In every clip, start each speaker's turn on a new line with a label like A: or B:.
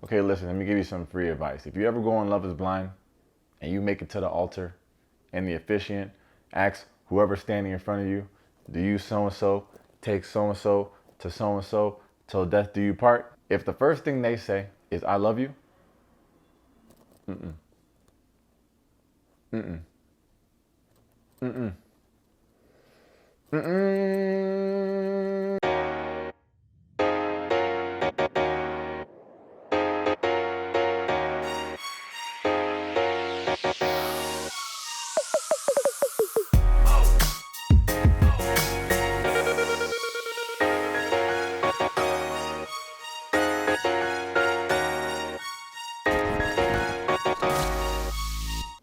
A: Okay, listen, let me give you some free advice. If you ever go on Love is Blind and you make it to the altar and the officiant asks whoever's standing in front of you, do you so-and-so take so-and-so to so-and-so till death do you part? If the first thing they say is I love you, mm-mm, mm-mm, mm-mm, mm-mm.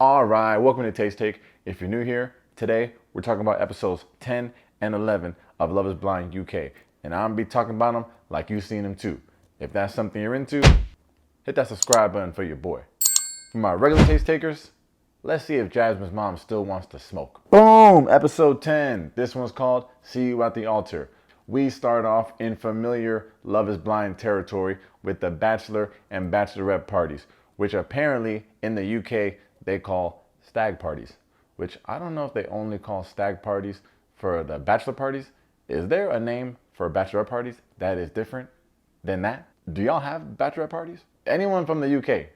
A: All right, welcome to Taste Take. If you're new here, today we're talking about episodes 10 and 11 of Love is Blind UK. And I'm gonna be talking about them like you've seen them too. If that's something you're into, hit that subscribe button for your boy. For my regular taste takers, let's see if Jasmine's mom still wants to smoke. Boom! Episode 10. This one's called See You at the Altar. We start off in familiar Love is Blind territory with the Bachelor and Bachelorette parties, which apparently in the UK they call stag parties, which I don't know if they only call stag parties for the bachelor parties. Is there a name for bachelorette parties that is different than that? Do y'all have bachelorette parties? Anyone from the UK?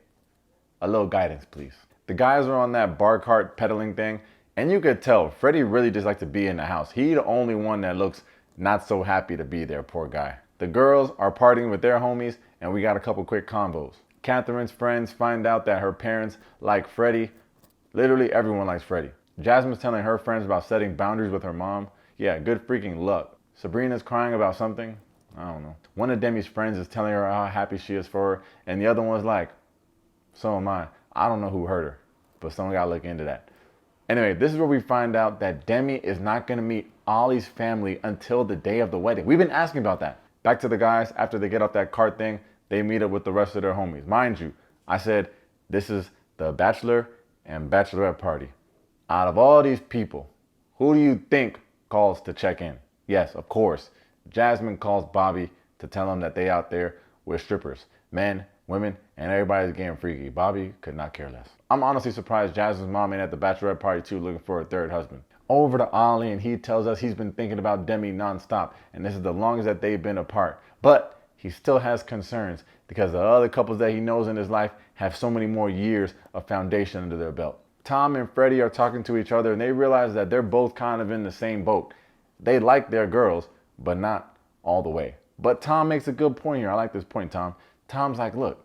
A: A little guidance, please. The guys are on that bar cart pedaling thing, and you could tell Freddy really just likes to be in the house. He's the only one that looks not so happy to be there, poor guy. The girls are partying with their homies, and we got a couple quick combos. Catherine's friends find out that her parents like Freddy. Literally everyone likes Freddy. Jasmine's telling her friends about setting boundaries with her mom. Yeah, good freaking luck. Sabrina's crying about something. I don't know. One of Demi's friends is telling her how happy she is for her, and the other one's like, so am I. I don't know who hurt her, but someone gotta look into that. Anyway, this is where we find out that Demi is not gonna meet Ollie's family until the day of the wedding. We've been asking about that. Back to the guys, after they get off that cart thing, they meet up with the rest of their homies. Mind you, I said this is the Bachelor and Bachelorette party. Out of all these people, who do you think calls to check in? Yes, of course. Jasmine calls Bobby to tell him that they out there with strippers. Men, women, and everybody's getting freaky. Bobby could not care less. I'm honestly surprised Jasmine's mom ain't at the Bachelorette party too looking for a third husband. Over to Ollie, and he tells us he's been thinking about Demi nonstop, and this is the longest that they've been apart. But he still has concerns because the other couples that he knows in his life have so many more years of foundation under their belt. Tom and Freddy are talking to each other and they realize that they're both kind of in the same boat. They like their girls, but not all the way. But Tom makes a good point here. I like this point, Tom. Tom's like, look,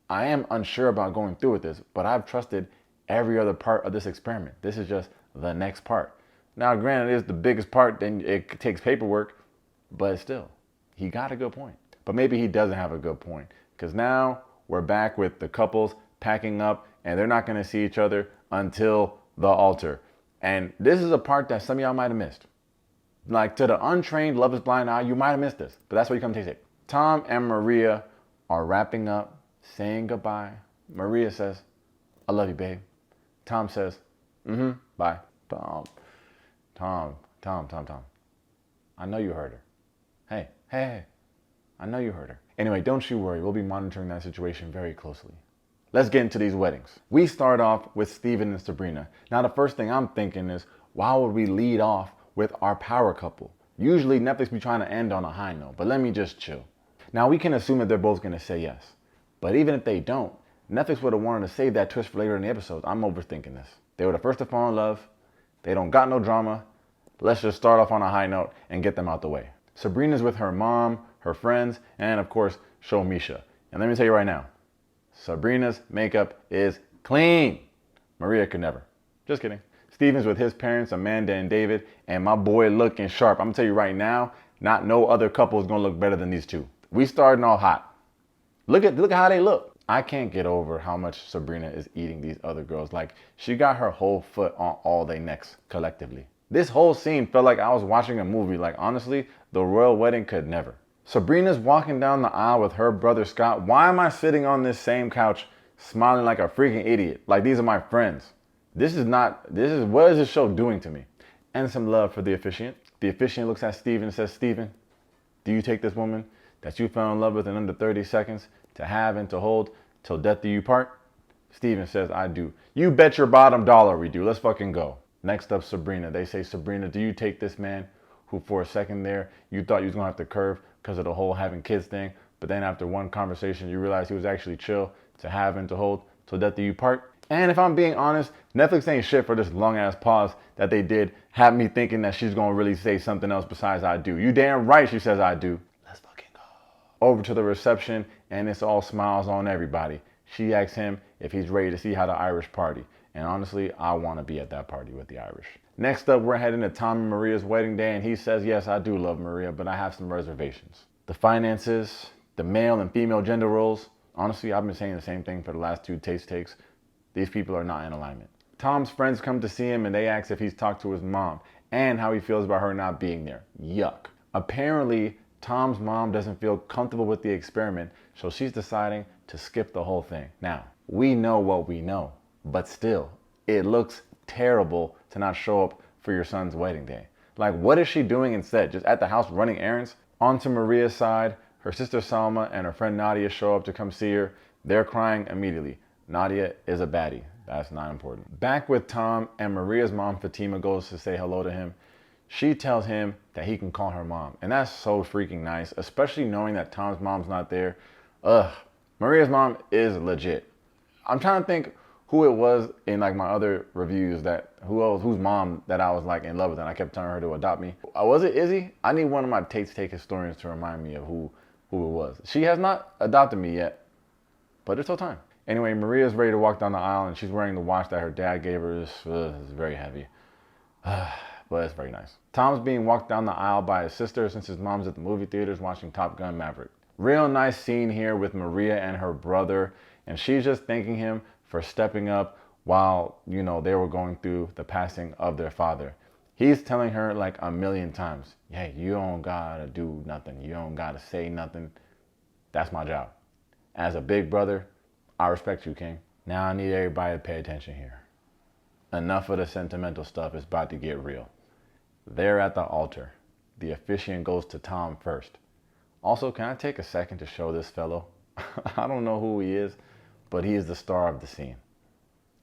A: I am unsure about going through with this, but I've trusted every other part of this experiment. This is just the next part. Now, granted, it is the biggest part, then it takes paperwork, but still, he got a good point. But maybe he doesn't have a good point, because now we're back with the couples packing up and they're not going to see each other until the altar. And this is a part that some of y'all might have missed. Like, to the untrained Love is Blind eye, you might have missed this, but that's why you come taste it. Tom and Maria are wrapping up, saying goodbye. Maria says, I love you, babe. Tom says, bye. Tom. I know you heard her. Hey. I know you heard her. Anyway, don't you worry. We'll be monitoring that situation very closely. Let's get into these weddings. We start off with Steven and Sabrina. Now, the first thing I'm thinking is, why would we lead off with our power couple? Usually Netflix be trying to end on a high note, but let me just chill. Now, we can assume that they're both going to say yes. But even if they don't, Netflix would have wanted to save that twist for later in the episode. I'm overthinking this. They were the first to fall in love. They don't got no drama. Let's just start off on a high note and get them out the way. Sabrina's with her mom, her friends, and of course, Misha. And let me tell you right now, Sabrina's makeup is clean. Maria could never. Just kidding. Steven's with his parents, Amanda and David, and my boy looking sharp. I'm gonna tell you right now, not no other couple is gonna look better than these two. We starting off hot. Look at how they look. I can't get over how much Sabrina is eating these other girls. Like, she got her whole foot on all their necks collectively. This whole scene felt like I was watching a movie. Like, honestly, the royal wedding could never. Sabrina's walking down the aisle with her brother Scott. Why am I sitting on this same couch smiling like a freaking idiot? Like, these are my friends. What is this show doing to me? And some love for the officiant. The officiant looks at Steven and says, Steven, do you take this woman that you fell in love with in under 30 seconds to have and to hold till death do you part? Steven says, I do. You bet your bottom dollar we do. Let's fucking go. Next up, Sabrina. They say, Sabrina, do you take this man who for a second there you thought you was gonna have to curve because of the whole having kids thing, but then after one conversation you realized he was actually chill to have and to hold till death do you part? And if I'm being honest, Netflix ain't shit for this long ass pause that they did have me thinking that she's gonna really say something else besides I do. You damn right she says I do. Let's fucking go. Over to the reception and it's all smiles on everybody. She asks him if he's ready to see how the Irish party. And honestly, I want to be at that party with the Irish. Next up, we're heading to Tom and Maria's wedding day, and he says, yes, I do love Maria, but I have some reservations. The finances, the male and female gender roles. Honestly, I've been saying the same thing for the last 2 taste takes. These people are not in alignment. Tom's friends come to see him, and they ask if he's talked to his mom and how he feels about her not being there. Yuck. Apparently, Tom's mom doesn't feel comfortable with the experiment, so she's deciding to skip the whole thing. Now, we know what we know, but still, it looks terrible to not show up for your son's wedding day. Like, what is she doing instead? Just at the house running errands? On to Maria's side, her sister Salma and her friend Nadia show up to come see her. They're crying immediately. Nadia is a baddie. That's not important. Back with Tom, and Maria's mom Fatima goes to say hello to him. She tells him that he can call her mom, and that's so freaking nice, especially knowing that Tom's mom's not there. Ugh. Maria's mom is legit. I'm trying to think who it was in like my other reviews that whose mom that I was like in love with and I kept telling her to adopt me. Was it Izzy? I need one of my Tate's Take historians to remind me of who it was. She has not adopted me yet, but it's still time. Anyway, Maria's ready to walk down the aisle and she's wearing the watch that her dad gave her. It's very heavy, but it's very nice. Tom's being walked down the aisle by his sister since his mom's at the movie theaters watching Top Gun Maverick. Real nice scene here with Maria and her brother, and she's just thanking him for stepping up while, you know, they were going through the passing of their father. He's telling her like a million times, hey, you don't gotta do nothing. You don't gotta say nothing. That's my job. As a big brother, I respect you, King. Now I need everybody to pay attention here. Enough of the sentimental stuff. Is about to get real. They're at the altar. The officiant goes to Tom first. Also, can I take a second to show this fellow? I don't know who he is, but he is the star of the scene.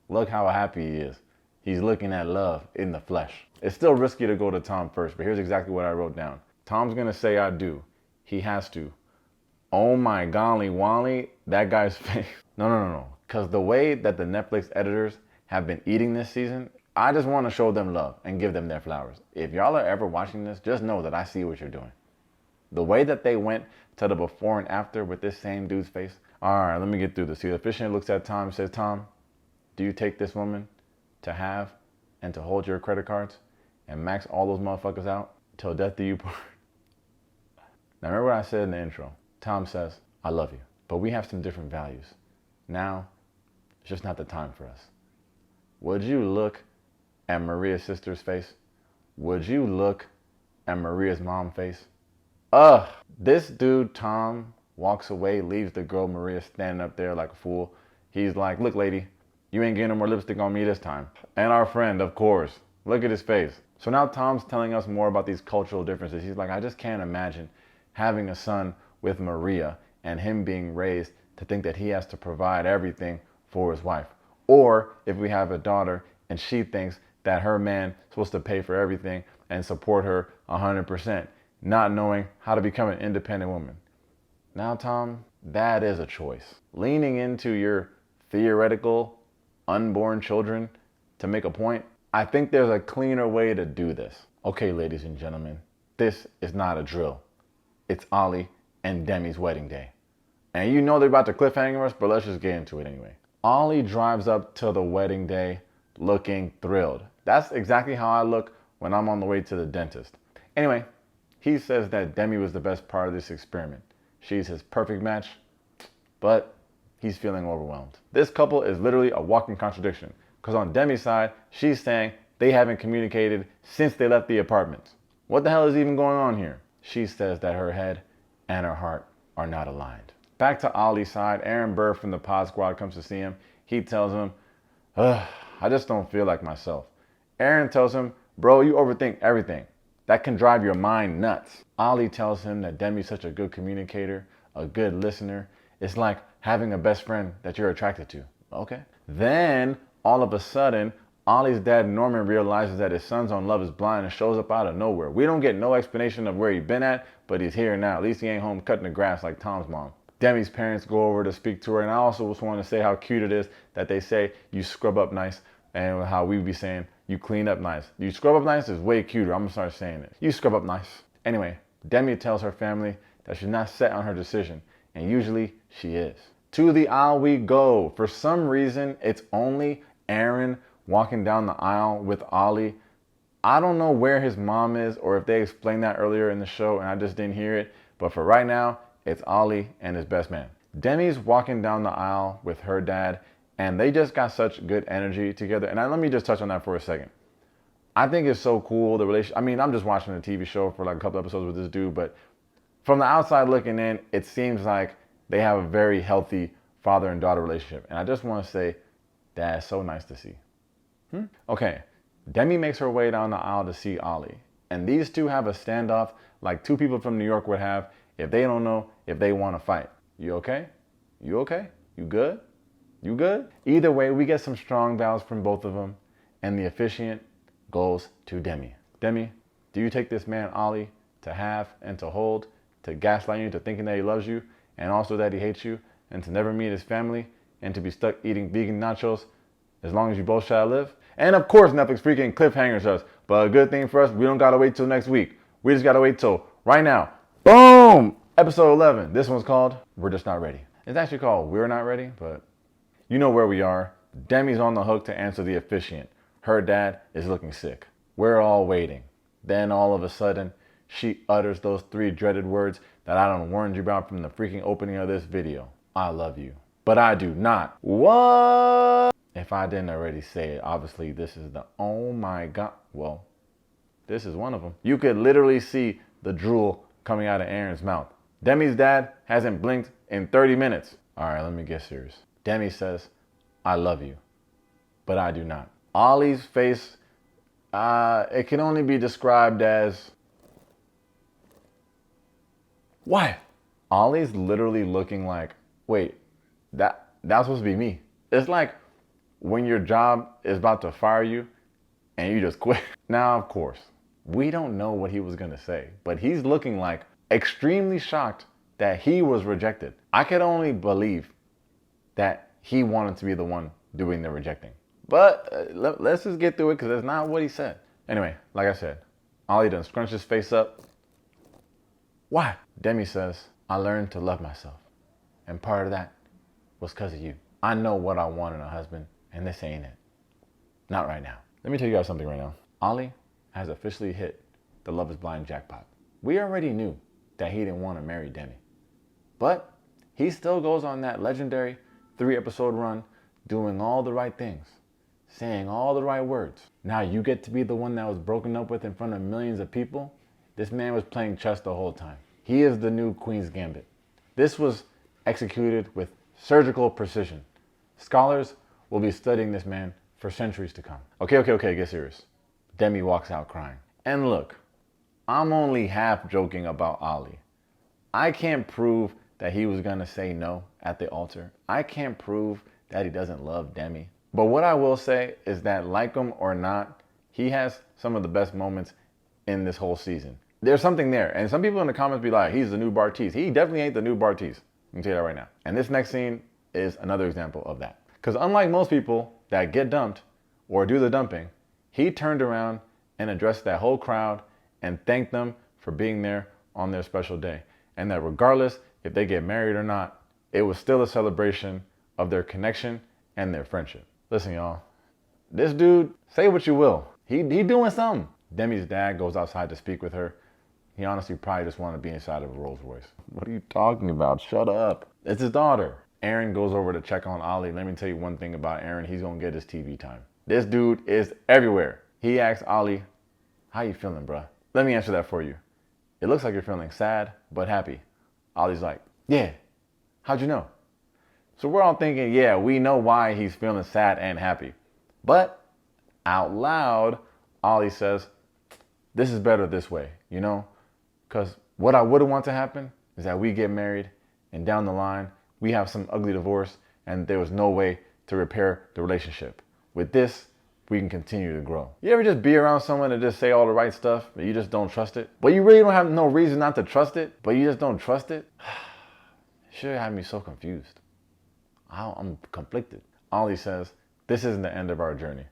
A: Look how happy he is. He's looking at love in the flesh. It's still risky to go to Tom first, but here's exactly what I wrote down. Tom's gonna say I do. He has to. Oh my golly Wally, that guy's face. No. Because the way that the Netflix editors have been eating this season, I just want to show them love and give them their flowers. If y'all are ever watching this, just know that I see what you're doing. The way that they went to the before and after with this same dude's face. All right, let me get through this. See, the officiant looks at Tom and says, Tom, do you take this woman to have and to hold your credit cards and max all those motherfuckers out till death do you part? Now remember what I said in the intro. Tom says, I love you, but we have some different values. Now, it's just not the time for us. Would you look at Maria's sister's face? Would you look at Maria's mom's face? Ugh, this dude, Tom, walks away, leaves the girl Maria standing up there like a fool. He's like, look, lady, you ain't getting no more lipstick on me this time. And our friend, of course. Look at his face. So now Tom's telling us more about these cultural differences. He's like, I just can't imagine having a son with Maria and him being raised to think that he has to provide everything for his wife. Or if we have a daughter and she thinks that her man's supposed to pay for everything and support her 100%. Not knowing how to become an independent woman. Now, Tom, that is a choice. Leaning into your theoretical unborn children to make a point, I think there's a cleaner way to do this. Okay, ladies and gentlemen, this is not a drill. It's Ollie and Demi's wedding day. And you know they're about to cliffhanger us, but let's just get into it anyway. Ollie drives up to the wedding day looking thrilled. That's exactly how I look when I'm on the way to the dentist. Anyway, he says that Demi was the best part of this experiment. She's his perfect match, but he's feeling overwhelmed. This couple is literally a walking contradiction, because on Demi's side, she's saying they haven't communicated since they left the apartment. What the hell is even going on here? She says that her head and her heart are not aligned. Back to Ollie's side, Aaron Burr from the Pod Squad comes to see him. He tells him, I just don't feel like myself. Aaron tells him, bro, you overthink everything. That can drive your mind nuts. Ollie tells him that Demi's such a good communicator, a good listener. It's like having a best friend that you're attracted to. Okay. Then, all of a sudden, Ollie's dad, Norman, realizes that his son's on Love is Blind and shows up out of nowhere. We don't get no explanation of where he's been at, but he's here now. At least he ain't home cutting the grass like Tom's mom. Demi's parents go over to speak to her, and I also just want to say how cute it is that they say you scrub up nice, and how we be saying you clean up nice. You scrub up nice is way cuter. I'm gonna start saying it. You scrub up nice. Anyway, Demi tells her family that she's not set on her decision, and usually she is. To the aisle we go. For some reason, it's only Aaron walking down the aisle with Ollie. I don't know where his mom is or if they explained that earlier in the show and I just didn't hear it. But for right now, it's Ollie and his best man. Demi's walking down the aisle with her dad and they just got such good energy together. And let me just touch on that for a second. I think it's so cool, the relationship. I mean, I'm just watching a TV show for like a couple episodes with this dude, but from the outside looking in, it seems like they have a very healthy father and daughter relationship. And I just want to say, that's so nice to see. Okay, Demi makes her way down the aisle to see Ollie. And these two have a standoff like two people from New York would have if they don't know if they want to fight. You okay? You okay? You good? You good? Either way, we get some strong vows from both of them. And the officiant goes to Demi. Demi, do you take this man Ollie to have and to hold, to gaslight you into thinking that he loves you, and also that he hates you, and to never meet his family, and to be stuck eating vegan nachos as long as you both shall live? And of course, Netflix freaking cliffhangers us. But a good thing for us, we don't gotta wait till next week. We just gotta wait till right now. Boom! Episode 11. This one's called We're Just Not Ready. It's actually called We're Not Ready, but you know where we are. Demi's on the hook to answer the officiant. Her dad is looking sick. We're all waiting. Then all of a sudden, she utters those three dreaded words that I done warned you about from the freaking opening of this video. I love you. But I do not. What? If I didn't already say it, obviously this is the oh my god. Well, this is one of them. You could literally see the drool coming out of Aaron's mouth. Demi's dad hasn't blinked in 30 minutes. All right, let me get serious. Demi says, I love you, but I do not. Ollie's face, it can only be described as, what? Ollie's literally looking like, wait, that's supposed to be me. It's like when your job is about to fire you and you just quit. Now, of course, we don't know what he was gonna say, but he's looking like extremely shocked that he was rejected. I could only believe that he wanted to be the one doing the rejecting. But let's just get through it because that's not what he said. Anyway, like I said, Ollie done scrunched his face up. Why? Demi says, I learned to love myself. And part of that was because of you. I know what I want in a husband, and this ain't it. Not right now. Let me tell you guys something right now. Ollie has officially hit the Love is Blind jackpot. We already knew that he didn't want to marry Demi. But he still goes on that legendary 3-episode run doing all the right things, saying all the right words. Now you get to be the one that was broken up with in front of millions of people. This man was playing chess the whole time. He is the new Queen's Gambit. This was executed with surgical precision. Scholars will be studying this man for centuries to come. Okay, get serious. Demi walks out crying. And look, I'm only half joking about Ollie. I can't prove that he was gonna say no at the altar. I can't prove that he doesn't love Demi. But what I will say is that, like him or not, he has some of the best moments in this whole season. There's something there. And some people in the comments be like, he's the new Bartiz. He definitely ain't the new Bartiz. I can tell you that right now. And this next scene is another example of that. Because unlike most people that get dumped or do the dumping, he turned around and addressed that whole crowd and thanked them for being there on their special day. And that regardless if they get married or not, it was still a celebration of their connection and their friendship. Listen, y'all, this dude, say what you will, he doing something. Demi's dad goes outside to speak with her. He honestly probably just wanted to be inside of a Rolls Royce. What are you talking about? Shut up. It's his daughter. Aaron goes over to check on Ollie. Let me tell you one thing about Aaron. He's gonna get his TV time. This dude is everywhere. He asks Ollie, how you feeling, bruh? Let me answer that for you. It looks like you're feeling sad, but happy. Ollie's like, yeah, how'd you know? So we're all thinking, yeah, we know why he's feeling sad and happy. But out loud, Ollie says, this is better this way, you know? Because what I would want to happen is that we get married and down the line, we have some ugly divorce and there was no way to repair the relationship. With this, we can continue to grow. You ever just be around someone that just say all the right stuff, but you just don't trust it? But you really don't have no reason not to trust it, but you just don't trust it? It should have me so confused. I'm conflicted. Ollie says, this isn't the end of our journey.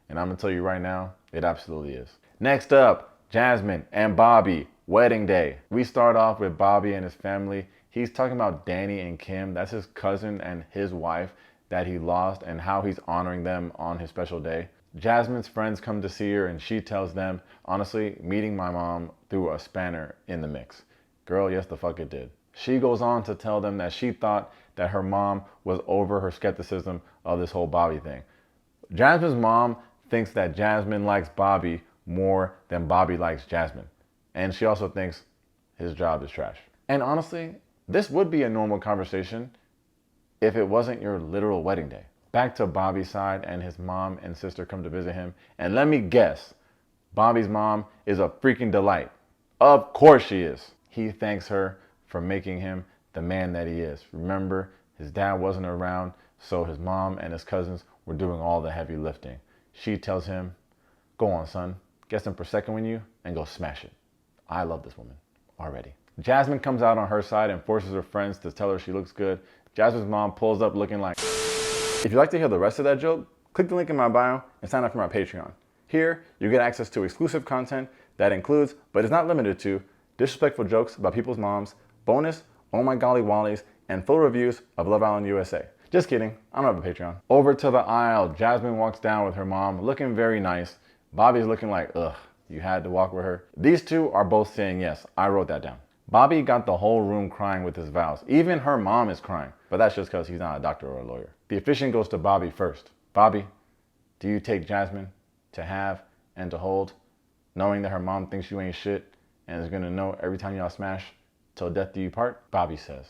A: And I'm gonna tell you right now, it absolutely is. Next up, Jasmine and Bobby, wedding day. We start off with Bobby and his family. He's talking about Danny and Kim. That's his cousin and his wife that he lost and how he's honoring them on his special day. Jasmine's friends come to see her and she tells them, honestly, meeting my mom threw a spanner in the mix. Girl, yes the fuck it did. She goes on to tell them that she thought that her mom was over her skepticism of this whole Bobby thing. Jasmine's mom thinks that Jasmine likes Bobby more than Bobby likes Jasmine. And she also thinks his job is trash. And honestly, this would be a normal conversation if it wasn't your literal wedding day. Back to Bobby's side, and his mom and sister come to visit him. And let me guess, Bobby's mom is a freaking delight. Of course she is. He thanks her for making him the man that he is. Remember, his dad wasn't around, so his mom and his cousins were doing all the heavy lifting. She tells him, go on, son, get some Prosecco in you and go smash it. I love this woman already. Jasmine comes out on her side and forces her friends to tell her she looks good. Jasmine's mom pulls up looking like... If you'd like to hear the rest of that joke, click the link in my bio and sign up for my Patreon. Here, you get access to exclusive content that includes, but is not limited to, disrespectful jokes about people's moms, bonus, oh my golly wallies, and full reviews of Love Island USA. Just kidding, I don't have a Patreon. Over to the aisle, Jasmine walks down with her mom, looking very nice. Bobby's looking like, ugh, you had to walk with her. These two are both saying yes. I wrote that down. Bobby got the whole room crying with his vows. Even her mom is crying, but that's just because he's not a doctor or a lawyer. The officiant goes to Bobby first. Bobby, do you take Jasmine to have and to hold, knowing that her mom thinks you ain't shit and is gonna know every time y'all smash till death do you part? Bobby says,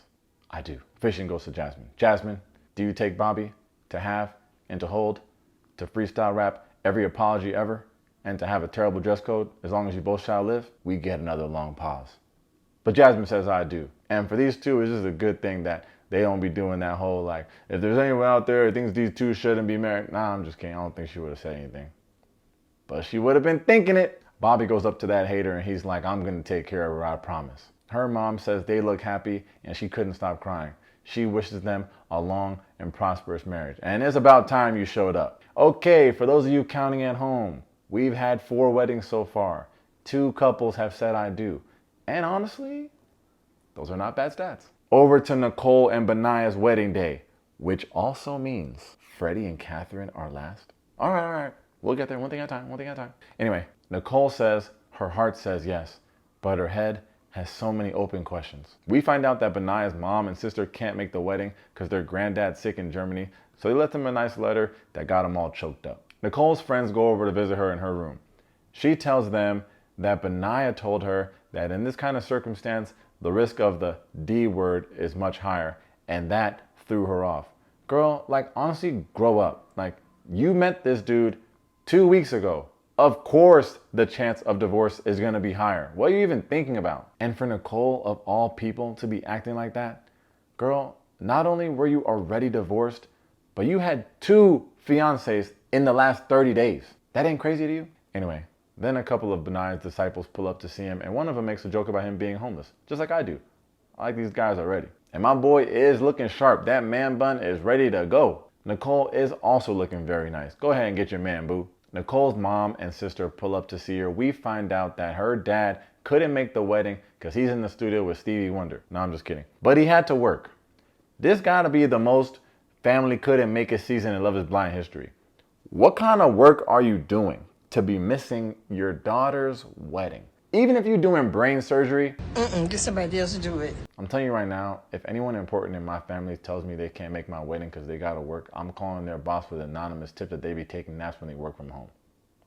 A: I do. Officiant goes to Jasmine. Jasmine, do you take Bobby to have and to hold, to freestyle rap every apology ever, and to have a terrible dress code as long as you both shall live? We get another long pause. But Jasmine says, I do. And for these two, it's just a good thing that they don't be doing that whole, like, if there's anyone out there who thinks these two shouldn't be married, nah, I'm just kidding. I don't think she would have said anything. But she would have been thinking it. Bobby goes up to that hater and he's like, I'm going to take care of her, I promise. Her mom says they look happy and she couldn't stop crying. She wishes them a long and prosperous marriage. And it's about time you showed up. Okay, for those of you counting at home, we've had 4 weddings so far. 2 couples have said I do. And honestly, those are not bad stats. Over to Nicole and Benaya's wedding day, which also means Freddy and Catherine are last. All right. We'll get there one thing at a time. Anyway, Nicole says her heart says yes, but her head has so many open questions. We find out that Benaya's mom and sister can't make the wedding because their granddad's sick in Germany, so they left them a nice letter that got them all choked up. Nicole's friends go over to visit her in her room. She tells them that Benaya told her that in this kind of circumstance, the risk of the D word is much higher, and that threw her off. Girl, like, honestly, grow up. Like, you met this dude 2 weeks ago. Of course the chance of divorce is gonna be higher. What are you even thinking about? And for Nicole, of all people, to be acting like that, girl, not only were you already divorced, but you had 2 fiancés in the last 30 days. That ain't crazy to you? Anyway, then a couple of Benaya's disciples pull up to see him, and one of them makes a joke about him being homeless, just like I do. I like these guys already. And my boy is looking sharp. That man bun is ready to go. Nicole is also looking very nice. Go ahead and get your man, boo. Nicole's mom and sister pull up to see her. We find out that her dad couldn't make the wedding because he's in the studio with Stevie Wonder. No, I'm just kidding. But he had to work. This gotta be the most family couldn't make a season in Love is Blind history. What kind of work are you doing to be missing your daughter's wedding? Even if you're doing brain surgery,
B: get somebody else to do it.
A: I'm telling you right now, if anyone important in my family tells me they can't make my wedding because they gotta work, I'm calling their boss with an anonymous tip that they be taking naps when they work from home.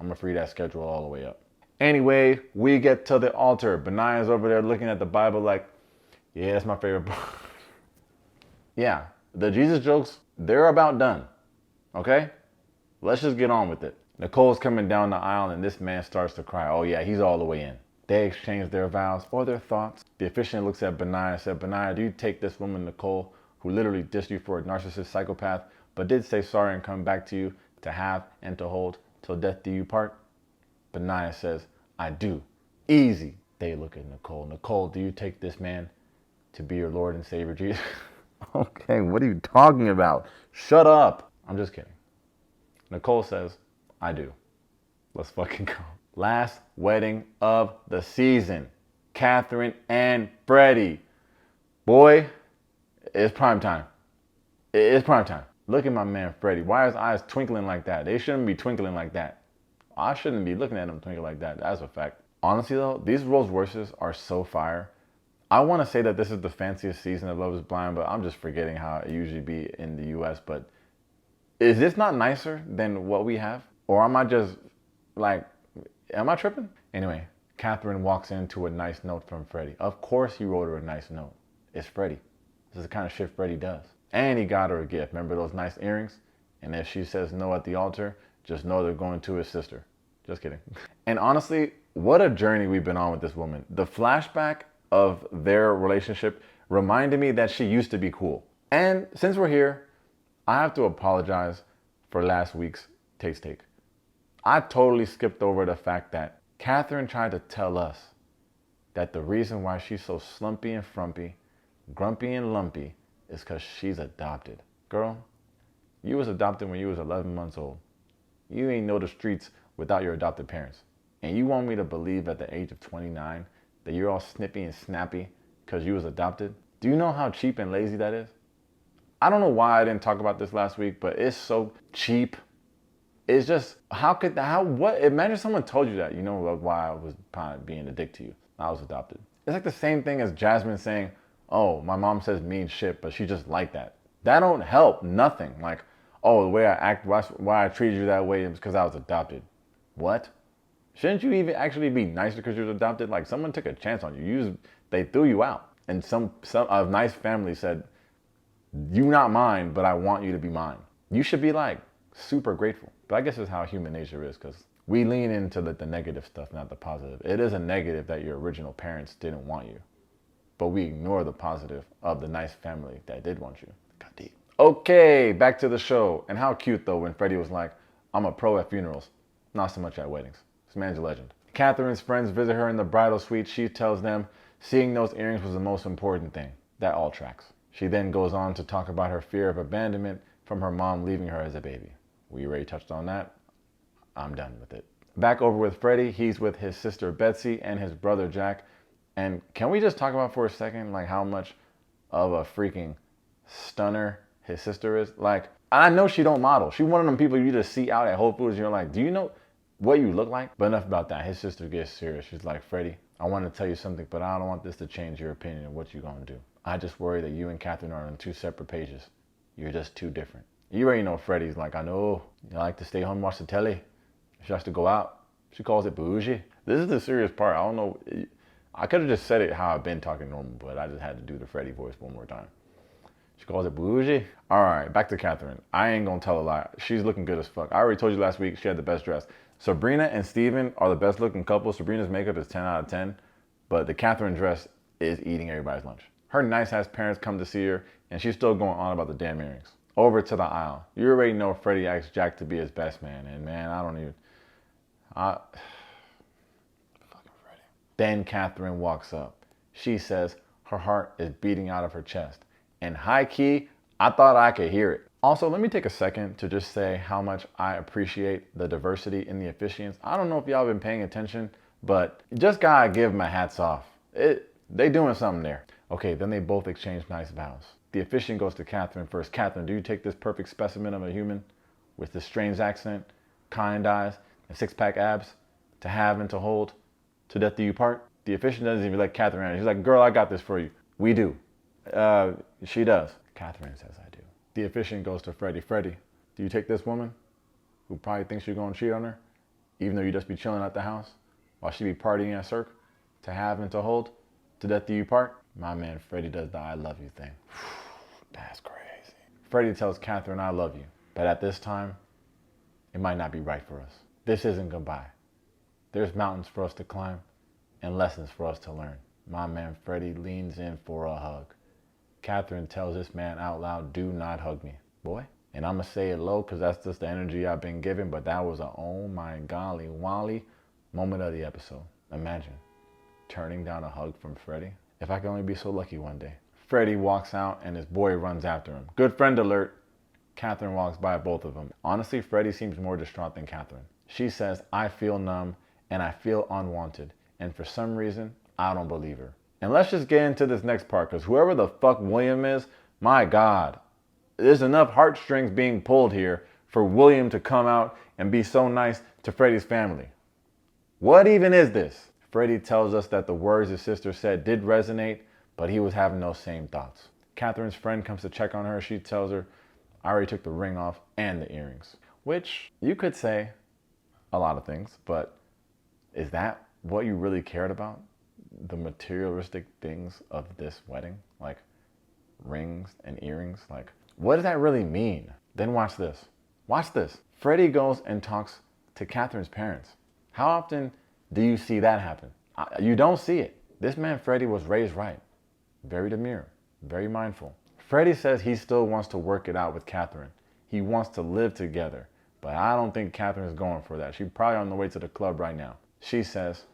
A: I'm gonna free that schedule all the way up. Anyway, we get to the altar. Benaya's over there looking at the Bible like, yeah, that's my favorite book. Yeah, the Jesus jokes, they're about done. Okay? Let's just get on with it. Nicole's coming down the aisle and this man starts to cry. Oh yeah, he's all the way in. They exchange their vows or their thoughts. The officiant looks at Benaya and said, Benaya, do you take this woman, Nicole, who literally dissed you for a narcissist psychopath, but did say sorry and come back to you to have and to hold till death do you part? Benaiah says, I do. Easy. They look at Nicole. Nicole, do you take this man to be your Lord and Savior, Jesus? Okay, what are you talking about? Shut up. I'm just kidding. Nicole says, I do. Let's fucking go. Last wedding of the season. Catherine and Freddy. Boy, it's prime time. It's prime time. Look at my man Freddy. Why are his eyes twinkling like that? They shouldn't be twinkling like that. I shouldn't be looking at him twinkle like that. That's a fact. Honestly though, these Rolls Royces are so fire. I want to say that this is the fanciest season of Love is Blind, but I'm just forgetting how it usually be in the US. But is this not nicer than what we have? Or am I just like, am I tripping? Anyway, Catherine walks into a nice note from Freddy. Of course he wrote her a nice note. It's Freddy. This is the kind of shit Freddy does. And he got her a gift. Remember those nice earrings? And if she says no at the altar, just know they're going to his sister. Just kidding. And honestly, what a journey we've been on with this woman. The flashback of their relationship reminded me that she used to be cool. And since we're here, I have to apologize for last week's Taste Take. I totally skipped over the fact that Catherine tried to tell us that the reason why she's so slumpy and frumpy, grumpy and lumpy, is because she's adopted. Girl, you was adopted when you was 11 months old. You ain't know the streets without your adopted parents. And you want me to believe at the age of 29 that you're all snippy and snappy because you was adopted? Do you know how cheap and lazy that is? I don't know why I didn't talk about this last week, but it's so cheap. It's just, imagine someone told you that, you know why I was probably being a dick to you. I was adopted. It's like the same thing as Jasmine saying, oh, my mom says mean shit, but she just like that. That don't help nothing. Like, oh, the way I act, why I treated you that way is because I was adopted. What? Shouldn't you even actually be nicer because you were adopted? Like, someone took a chance on you. They threw you out. And a nice family said, you not mine, but I want you to be mine. You should be like super grateful. But I guess it's how human nature is, because we lean into the negative stuff, not the positive. It is a negative that your original parents didn't want you, but we ignore the positive of the nice family that did want you. Got deep. Okay, back to the show. And how cute though when Freddy was like, I'm a pro at funerals, not so much at weddings. This man's a legend. Catherine's friends visit her in the bridal suite. She tells them seeing those earrings was the most important thing. That all tracks. She then goes on to talk about her fear of abandonment from her mom leaving her as a baby. We already touched on that. I'm done with it. Back over with Freddy. He's with his sister Betsy and his brother Jack. And can we just talk about for a second like how much of a freaking stunner his sister is? Like, I know she don't model. She's one of them people you just see out at Whole Foods and you're like, do you know what you look like? But enough about that. His sister gets serious. She's like, Freddy, I want to tell you something, but I don't want this to change your opinion of what you're going to do. I just worry that you and Catherine are on two separate pages. You're just too different. You already know Freddy's like, I know, you like to stay home and watch the telly. She has to go out. She calls it bougie. This is the serious part. I don't know. I could have just said it how I've been talking normal, but I just had to do the Freddy voice one more time. She calls it bougie. All right, back to Catherine. I ain't gonna tell a lie. She's looking good as fuck. I already told you last week she had the best dress. Sabrina and Steven are the best looking couple. Sabrina's makeup is 10 out of 10, but the Catherine dress is eating everybody's lunch. Her nice ass parents come to see her, and she's still going on about the damn earrings. Over to the aisle. You already know Freddy asked Jack to be his best man, and man, fucking Freddy. Then Catherine walks up. She says her heart is beating out of her chest. And high key, I thought I could hear it. Also, let me take a second to just say how much I appreciate the diversity in the officiants. I don't know if y'all been paying attention, but just gotta give my hats off. They doing something there. Okay, then they both exchange nice vows. The officiant goes to Catherine first. Catherine, do you take this perfect specimen of a human with this strange accent, kind eyes, and six-pack abs to have and to hold to death do you part? The officiant doesn't even let Catherine in. She's like, girl, I got this for you. We do. She does. Catherine says I do. The officiant goes to Freddy. Freddy, do you take this woman who probably thinks you're going to cheat on her, even though you just be chilling at the house while she be partying at Cirque, to have and to hold to death do you part? My man Freddy does the I love you thing. That's crazy. Freddy tells Catherine I love you, but at this time, it might not be right for us. This isn't goodbye. There's mountains for us to climb and lessons for us to learn. My man Freddy leans in for a hug. Catherine tells this man out loud, do not hug me, boy. And I'm going to say it low because that's just the energy I've been given. But that was a oh my golly Wally moment of the episode. Imagine turning down a hug from Freddy. If I could only be so lucky one day. Freddy walks out and his boy runs after him. Good friend alert. Catherine walks by both of them. Honestly, Freddy seems more distraught than Catherine. She says, I feel numb and I feel unwanted. And for some reason, I don't believe her. And let's just get into this next part, because whoever the fuck William is, my God, there's enough heartstrings being pulled here for William to come out and be so nice to Freddy's family. What even is this? Freddy tells us that the words his sister said did resonate, but he was having those same thoughts. Catherine's friend comes to check on her. She tells her, I already took the ring off and the earrings. Which you could say a lot of things, but is that what you really cared about? The materialistic things of this wedding? Like rings and earrings? Like, what does that really mean? Then watch this. Watch this. Freddy goes and talks to Catherine's parents. How often do you see that happen? You don't see it. This man Freddy was raised right. Very demure, very mindful. Freddy says he still wants to work it out with Catherine. He wants to live together. But I don't think Catherine is going for that. She's probably on the way to the club right now. She says,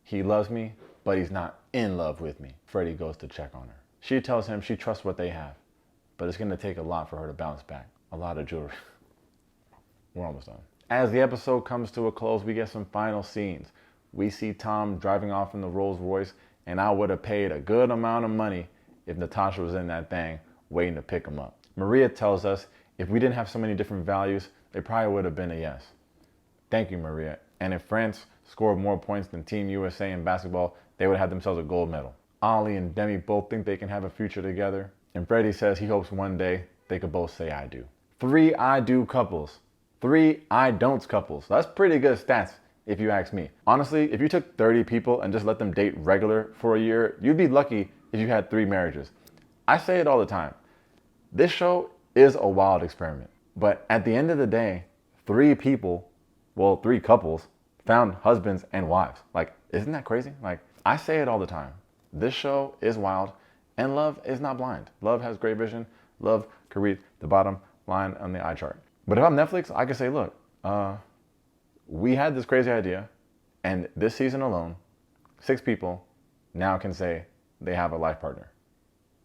A: he loves me, but he's not in love with me. Freddy goes to check on her. She tells him she trusts what they have, but it's going to take a lot for her to bounce back. A lot of jewelry. We're almost done. As the episode comes to a close, we get some final scenes. We see Tom driving off in the Rolls Royce, and I would have paid a good amount of money if Natasha was in that thing waiting to pick him up. Maria tells us if we didn't have so many different values, they probably would have been a yes. Thank you, Maria. And if France scored more points than Team USA in basketball, they would have themselves a gold medal. Ollie and Demi both think they can have a future together. And Freddy says he hopes one day they could both say I do. 3 I do couples. 3 I don'ts couples. That's pretty good stats if you ask me. Honestly, if you took 30 people and just let them date regular for a year, you'd be lucky if you had 3 marriages. I say it all the time. This show is a wild experiment. But at the end of the day, 3 people, well, 3 couples found husbands and wives. Like, isn't that crazy? Like, I say it all the time. This show is wild and love is not blind. Love has great vision. Love can read the bottom line on the eye chart. But if I'm Netflix, I could say, look, we had this crazy idea and this season alone, 6 people now can say they have a life partner.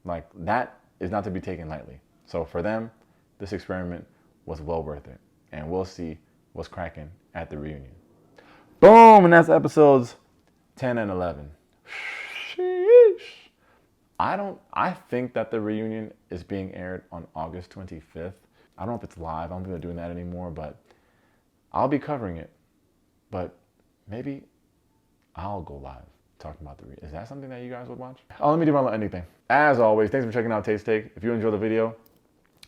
A: Like, that is not to be taken lightly. So for them, this experiment was well worth it. And we'll see what's cracking at the reunion. Boom! And that's episodes 10 and 11. Sheesh. I think that the reunion is being aired on August 25th. I don't know if it's live. I don't think they're doing that anymore, but I'll be covering it. But maybe I'll go live talking about the reunion. Is that something that you guys would watch? Oh, let me do my ending thing. As always, thanks for checking out Taste Take. If you enjoyed the video,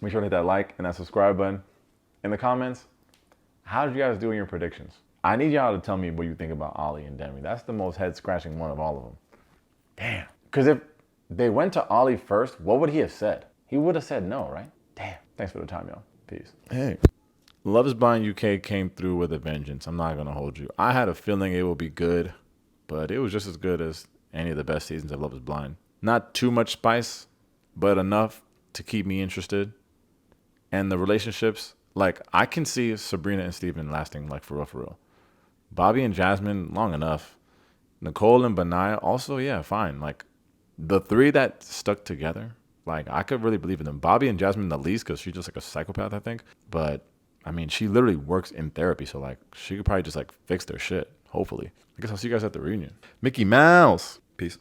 A: make sure to hit that like and that subscribe button. In the comments, how did you guys do in your predictions? I need y'all to tell me what you think about Ollie and Demi. That's the most head-scratching one of all of them. Damn. Because if they went to Ollie first, what would he have said? He would have said no, right? Damn. Thanks for the time, y'all. Peace. Hey. Love is Blind UK came through with a vengeance. I'm not going to hold you. I had a feeling it would be good, but it was just as good as any of the best seasons of Love is Blind. Not too much spice, but enough to keep me interested. And the relationships, like, I can see Sabrina and Steven lasting, like, for real, for real. Bobby and Jasmine, long enough. Nicole and Benaya, also, yeah, fine. Like, the 3 that stuck together, like, I could really believe in them. Bobby and Jasmine the least, because she's just, like, a psychopath, I think. But, I mean, she literally works in therapy, so, like, she could probably just, like, fix their shit, hopefully. I guess I'll see you guys at the reunion. Mickey Mouse!